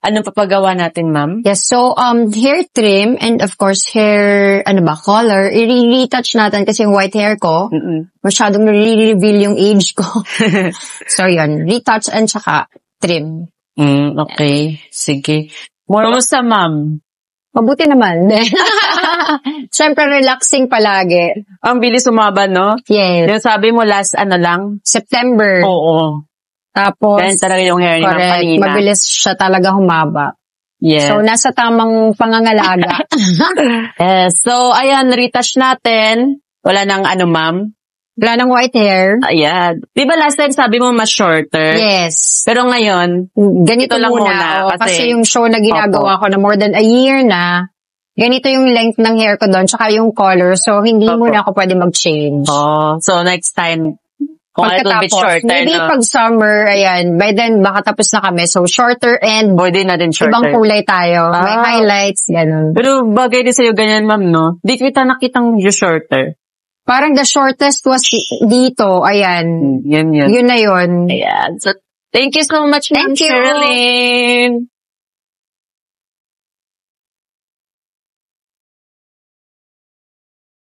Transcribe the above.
Anong papagawa natin, ma'am? Yes, so hair trim and of course hair, color, i-retouch natin kasi yung white hair ko, masyadong nare-reveal yung age ko. So yun, retouch and saka trim. Okay, sige. Kamusta, ma'am? Mabuti naman. Siyempre relaxing palagi. Ang bilis umaba, no? Yes. Yung sabi mo last lang? September. Oo. Tapos, ganyan talaga yung hair ni ma'am correct, kanina. mabilis siya talaga humaba. Yes. So, nasa tamang pangangalaga. Yes. So, ayan, retouch natin. Wala nang ma'am? Wala nang white hair. Ayan. Di ba last time sabi mo mas shorter? Yes. Pero ngayon, ganito lang muna. muna Kasi yung show na ginagawa ko na more than a year na, ganito yung length ng hair ko doon, tsaka yung color. So, hindi muna ako pwede mag-change. So next time, kung a little bit shorter, maybe pag summer, ayan, by then, baka tapos na kami. So, shorter and pwede na din shorter. Ibang kulay tayo. May highlights, ganun. Pero bagay din sa'yo ganyan, ma'am, no? Di kita nakitang yung shorter. Parang the shortest was dito, ayan. Yun. Yun na yun. Ayan. So, thank you so much, ma'am Thank you. Sherilyn.